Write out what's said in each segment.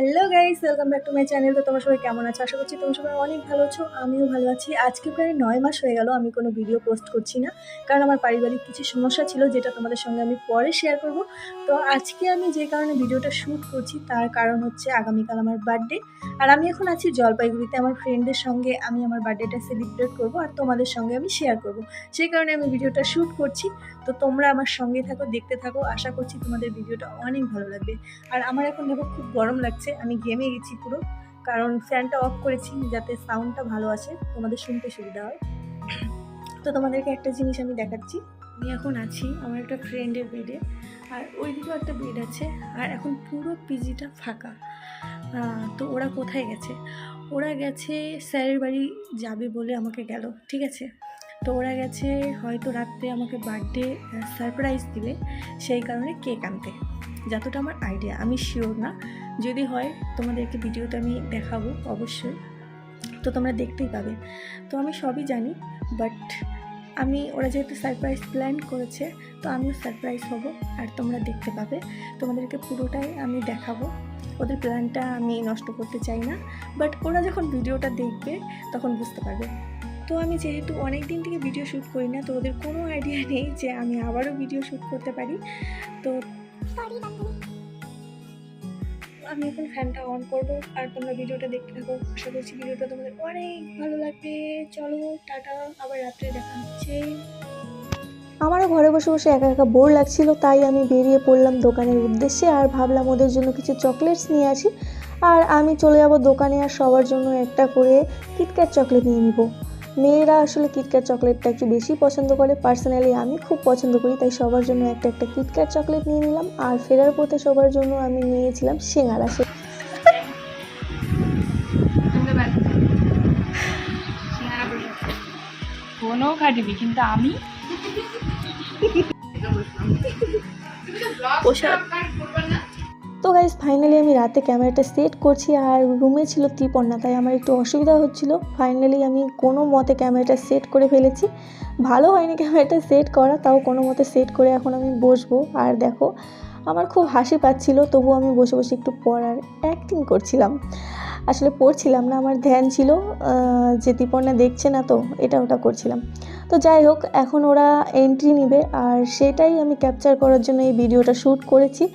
Hello guys, welcome back to my channel. তো তোমরা সবাই কেমন আছো? আশা করছি তোমরা সবাই অনেক ভালো আছো, আমিও ভালো আছি। আজকে প্রায় 9 মাস হয়ে গেল আমি কোনো ভিডিও পোস্ট করছি না, কারণ আমার পারিবারিক কিছু সমস্যা ছিল, যেটা তোমাদের সঙ্গে আমি পরে শেয়ার করব। তো আজকে আমি যে কারণে ভিডিওটা শ্যুট করছি তার কারণ হচ্ছে আগামীকাল আমার বার্থডে, আর আমি এখন আছি জলপাইগুড়িতে আমার ফ্রেন্ডের সঙ্গে। আমি আমার বার্থডেটা সেলিব্রেট করব আর তোমাদের সঙ্গে আমি শেয়ার করব, সেই কারণে আমি ভিডিওটা শ্যুট করছি। তো তোমরা আমার সঙ্গে থাকো, দেখতে থাকো, আশা করছি তোমাদের ভিডিওটা অনেক ভালো লাগবে। আর আমার এখন দেখো খুব গরম লাগছে, আমি ঘেমে গেছি পুরো, কারণ ফ্যানটা অফ করেছি যাতে সাউন্ডটা ভালো আসে, তোমাদের শুনতে সুবিধা হয়। তো তোমাদেরকে একটা জিনিস আমি দেখাচ্ছি। আমি এখন আছি আমার একটা ফ্রেন্ডের বেডে, আর ওইদিকেও একটা বেড আছে, আর এখন পুরো পিজিটা ফাঁকা। তো ওরা কোথায় গেছে? ওরা গেছে স্যারের বাড়ি যাবে বলে আমাকে গেল, ঠিক আছে। তো ওরা গেছে হয়তো রাত্রে আমাকে বার্থডে সারপ্রাইজ দিলে, সেই কারণে কেক আনতে, যতটা আমার আইডিয়া, আমি শিওর না। যদি হয় তোমাদেরকে ভিডিওতে আমি দেখাবো অবশ্যই, তো তোমরা দেখতেই পাবে। তো আমি সবই জানি, বাট ওরা যেহেতু সারপ্রাইজ প্ল্যান করেছে, তো আমিও সারপ্রাইজ হব, আর তোমরা দেখতে পাবে। তোমাদেরকে পুরোটাই আমি দেখাবো, ওদের প্ল্যানটা আমি নষ্ট করতে চাই না, বাট ওরা যখন ভিডিওটা দেখবে তখন বুঝতে পারবে। তো আমি যেহেতু অনেক দিন থেকে ভিডিও শ্যুট করি না, তো ওদের কোনো আইডিয়া নেই যে আমি আবারও ভিডিও শ্যুট করতে পারি। তো আমি এখন ফ্যানটা অন করব, আর তোমরা ভিডিওটা দেখতে থাকো। আশা করছি ভিডিওটা তোমাদের অনেক ভালো লাগবে। চলো টাটা, আবার রাত্রে দেখা হচ্ছে। আমারও ঘরে বসে বসে একা একা বোর লাগছিল, তাই আমি বেরিয়ে পড়লাম দোকানের উদ্দেশ্যে, আর ভাবলাম ওদের জন্য কিছু চকলেটস নিয়ে আসি। আর আমি চলে যাব দোকানে, আর সবার জন্য একটা করে কিটক্যাট চকলেট নিয়ে নিব। মেয়েরা আসলে কিটক্যাট চকলেটটা একটু বেশি পছন্দ করে, পার্সোনালি আমি খুব পছন্দ করি, তাই সবার জন্য একটা একটা কিটক্যাট চকলেট নিয়ে নিলাম। আর ফেরার পথে সবার জন্য আমি নিয়েছিলাম সিঙ্গারা। ফোনও খাটিবি, কিন্তু আমি তো গাইস, ফাইনালি আমি রাতে ক্যামেরাটা সেট করছি, আর রুমে ছিল ত্রিপর্ণা, তাই আমার একটু অসুবিধা হচ্ছিল। ফাইনালি আমি কোনো মতে ক্যামেরাটা সেট করে ফেলেছি। ভালো হয়নি ক্যামেরাটা সেট করা, তাও কোনো মতে সেট করে এখন আমি বসবো। আর দেখো, আমার খুব হাসি পাচ্ছিল, তবু আমি বসে বসে একটু পড়ার অ্যাক্টিং করছিলাম। আসলে পড়ছিলাম না, আমার ধ্যান ছিল যে ত্রিপর্ণা দেখছে না, তো এটা ওটা করছিলাম। তো যাই হোক, এখন ওরা এন্ট্রি নেবে, আর সেটাই আমি ক্যাপচার করার জন্য এই ভিডিওটা শ্যুট করেছি।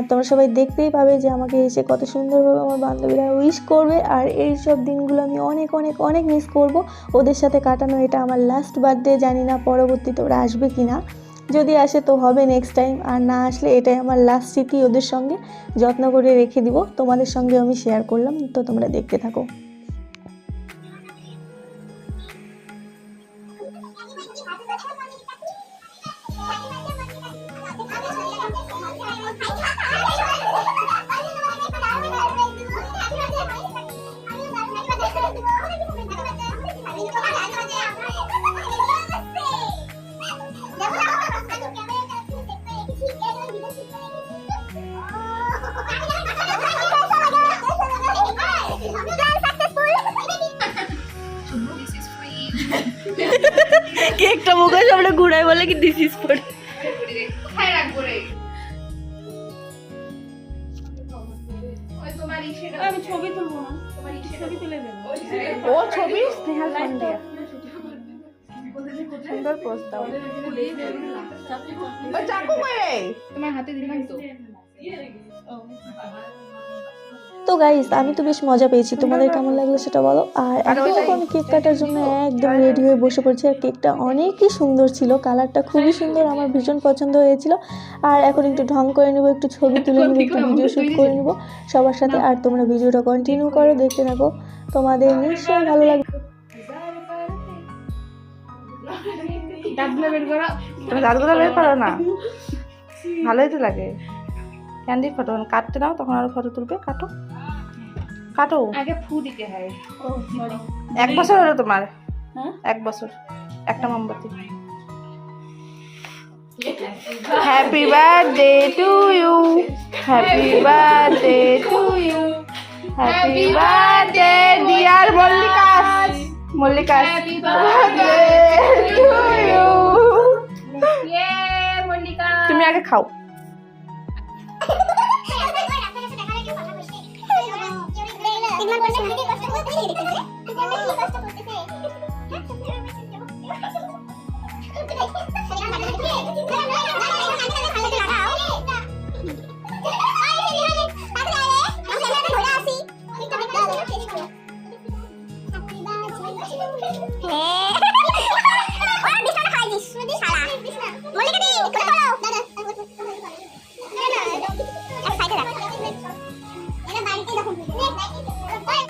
তোমরা সবাই দেখতেই পাবে যে আমাকে এসে কত সুন্দরভাবে আমার বান্ধবীরা উইশ করবে, আর এই সব দিনগুলো আমি অনেক অনেক অনেক মিস করব ওদের সাথে কাটানো। এটা আমার লাস্ট বার্থডে, জানি না পরবর্তীতে ওরা আসবে কি না। যদি আসে তো হবে নেক্সট টাইম, আর না আসলে এটাই আমার লাস্ট স্মৃতি, ওদের সঙ্গে যত্ন করে রেখে দিব। তোমাদের সঙ্গে আমি শেয়ার করলাম, তো তোমরা দেখতে থাকো। কেকটা মুখে সামনে ঘুরাই বলে কি দিস ইজ ফর আমি ছবি তুলবো না, ছবি তুলে দেবো। ও ছবি স্নেহাল পান্ডিয়া, সুন্দর পোস্ট দাও। ওই চাকু মেরে তোমার হাতে দিলাম তো। তো গাইস, আমি তো বেশ মজা পেয়েছি, তোমাদের কেমন লাগলো সেটা বলো। আর এখন আমি কেক কাটার জন্য একদম রেডি হয়ে বসে পড়ছি, আর কেকটা অনেকই সুন্দর ছিল, কালারটা খুবই সুন্দর, আমার ভীষণ পছন্দ হয়েছিল। আর এখন একটু ঢং করে নেবো, একটু ছবি তুলে নেবো, একটু ভিডিও শ্যুট করে নেবো সবার সাথে। আর তোমরা ভিডিওটা কন্টিনিউ করো, দেখতে থাকো, তোমাদের নিশ্চয়ই ভালো লাগবে। তুমি দাঁতগুলো বের করো না, ভালোই তো লাগে। ক্যান্ডির ফটো কাটতে নাও, তখন আরো ফটো তুলবে। কাটো কাটো, আগে ফু দিতে হয়। 1 বছর হলো তোমার? 1 বছর, একটা মোমবাতি। Happy birthday to you, happy birthday to you, happy birthday dear মল্লিকাস, মল্লিকাস, হ্যাপি বার্থডে টু ইউ। তুমি আগে খাও।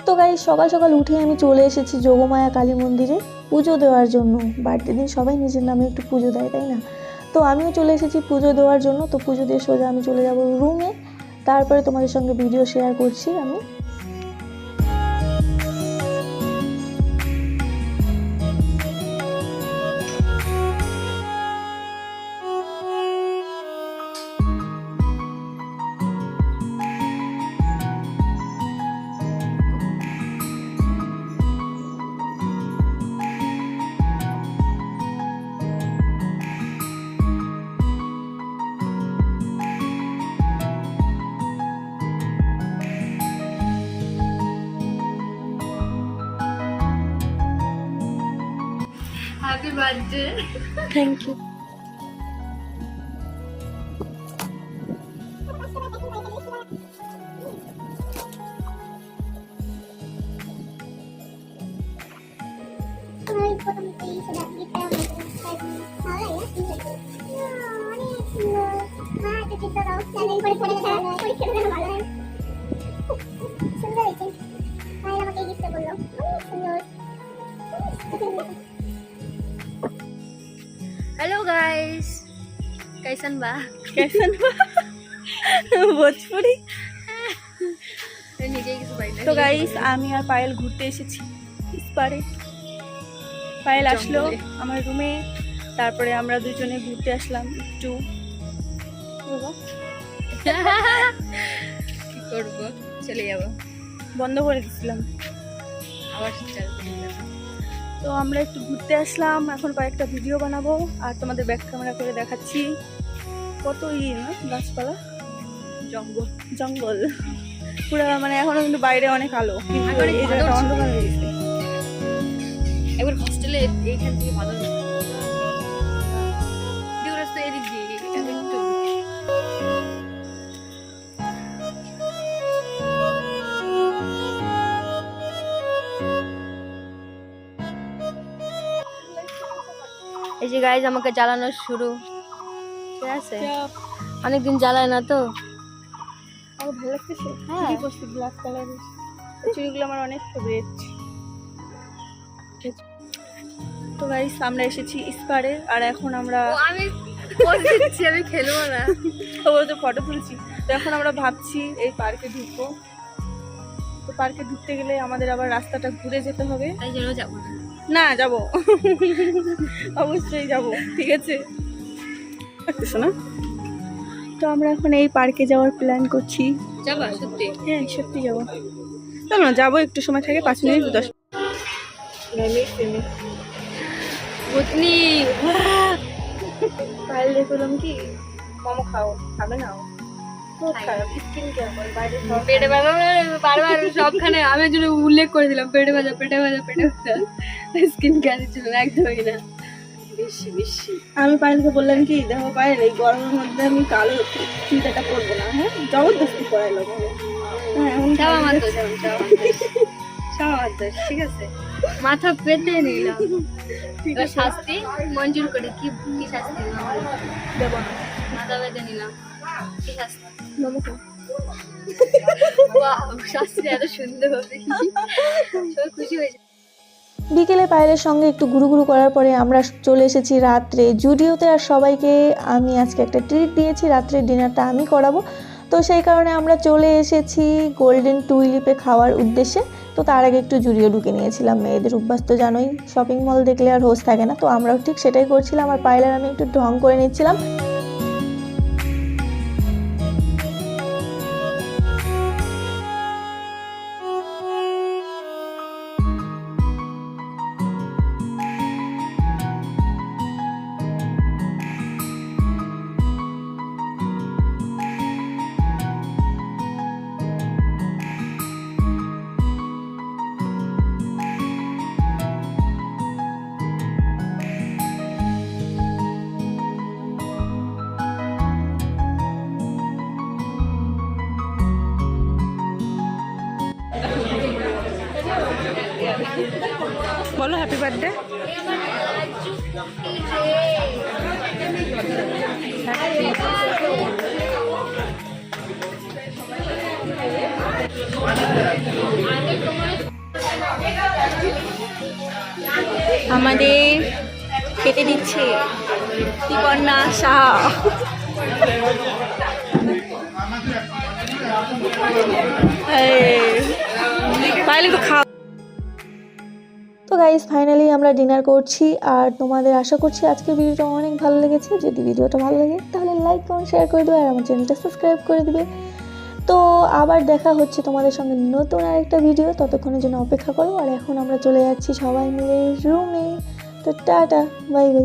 তো গাইস সকাল সকাল উঠে আমি চলে এসেছি যোগমায়া কালী মন্দিরে পুজো দেওয়ার জন্য। বার্থডে দিন সবাই নিজের নামে একটু পুজো দেয়, তাই না? তো আমিও চলে এসেছি পুজো দেওয়ার জন্য। তো পুজো দিয়ে সোজা আমি চলে যাব রুমে, তারপরে তোমাদের সঙ্গে ভিডিও শেয়ার করছি আমি। Happy birthday. Thank you. Hello guys, कैसन बा? कैसन ভোজপুরি। নিজেই কিছু পাই না। তো গাইস আমি আর পায়েল ঘুরতে এসেছি পারে। পায়েল আসলো আমার রুমে, তারপরে আমরা দুজনে ঘুরতে আসলাম একটু। কি করব, চলে যাব। বন্ধ করে দিছিলাম আবার চালু করলাম। তো আমরা একটু ঘুরতে আসলাম, এখন কয়েকটা ভিডিও বানাবো আর তোমাদের ব্যাক ক্যামেরা করে দেখাচ্ছি। কত না গাছপালা, জঙ্গল জঙ্গল পুরো, মানে এখনো কিন্তু বাইরে অনেক আলো, কিন্তু এখন এই জায়গাটা অন্ধকার হয়ে গেছে। একবার হোস্টেলে এইখান থেকে ভালো রাস্তা এদিক দিয়ে একটু এই যে গাইজ আমাকে জ্বালানো শুরু, ঠিক আছে? অনেকদিন জ্বালায় না তো। আমার ভালো লাগতেছে। হ্যাঁ। চুড়ি পরছি ব্ল্যাক কালারের, চুড়িগুলো আমার অনেক ফেভারিট। তো গাইস আমরা এসেছি ইস্পারে, আর এখন আমরা আমি দিচ্ছি, আমি খেলবো না। তো ফটো তুলছি। তো এখন আমরা ভাবছি এই পার্কে ঢুকবো। তো পার্কে ঢুকতে গেলে আমাদের আবার রাস্তাটা ঘুরে যেতে হবে। তাই জন্য যাবো না। না যাবো, অবশ্যই যাবো, ঠিক আছে? লাগতেছে না? তো আমরা এখন এই পার্কে যাওয়ার প্ল্যান করছি। যাবা সত্যি? হ্যাঁ সত্যি যাবো। চলো না, যাবো একটু সময় থাকে, 5 মিনিট 10 মিনিট। বুতনি পায়েল দেখলাম কি মোমো খাও, খাবে না? খুব খারাপ, স্কিন কেয়ার করে বাইরে সব পেটে ব্যথা, বারবার সবখানে আমি জন্য উল্লেখ করে দিলাম পেটে ব্যথা, পেটে ব্যথা, পেটে ব্যথা। স্কিন কেয়ারের জন্য একদমই না। বেশি বেশি আমি পায়েলকে বললাম কি, দেখো পায়েল এই গরমের মধ্যে আমি কালো চিন্তাটা করবো না, হ্যাঁ জবরদস্তি করাইলো। হ্যাঁ এখন যাও আমার দোষ, যাও আমার দোষ, ঠিক আছে? মাথা পেতে নিলাম। এবার শাস্তি মঞ্জুর করে, কি কি শাস্তি দেবো না। মাথা পেতে নিলাম, কি শাস্তি? মোমো খাও। বাহ, শাস্তি এত সুন্দর হবে, সবাই খুশি হয়েছে। বিকেলে পায়েলের সঙ্গে একটু ঘুরু করার পরে আমরা চলে এসেছি রাত্রে জুডিওতে। আর সবাইকে আমি আজকে একটা ট্রিট দিয়েছি, রাত্রের ডিনারটা আমি করাবো। তো সেই কারণে আমরা চলে এসেছি গোল্ডেন টুইলিপে খাওয়ার উদ্দেশ্যে। তো তার আগে একটু জুডিও ঢুকে নিয়েছিলাম, মেয়েদের অভ্যাস তো জানোই, শপিং মল দেখলে আর হোশ থাকে না। তো আমরাও ঠিক সেটাই করছিলাম, আর পায়েলের আমি একটু ঢং করে নিচ্ছিলাম। বলো হ্যাপি বার্থডে। আমাদের খেতে দিচ্ছে ত্রিপর্ণা শাহ। তো গাইস ফাইনালি আমরা ডিনার করছি আর তোমাদের আশা করছি আজকের ভিডিওটা অনেক ভালো লেগেছে। যদি ভিডিওটা ভালো লাগে তাহলে লাইক কমেন্ট শেয়ার করে দেবে আর আমার চ্যানেলটা সাবস্ক্রাইব করে দিবে। তো আবার দেখা হচ্ছে তোমাদের সঙ্গে নতুন আরেকটা ভিডিও, ততক্ষণের জন্য অপেক্ষা করো। আর এখন আমরা চলে যাচ্ছি সবাই মিলে রুমে। তো টাটা, বাই বাই।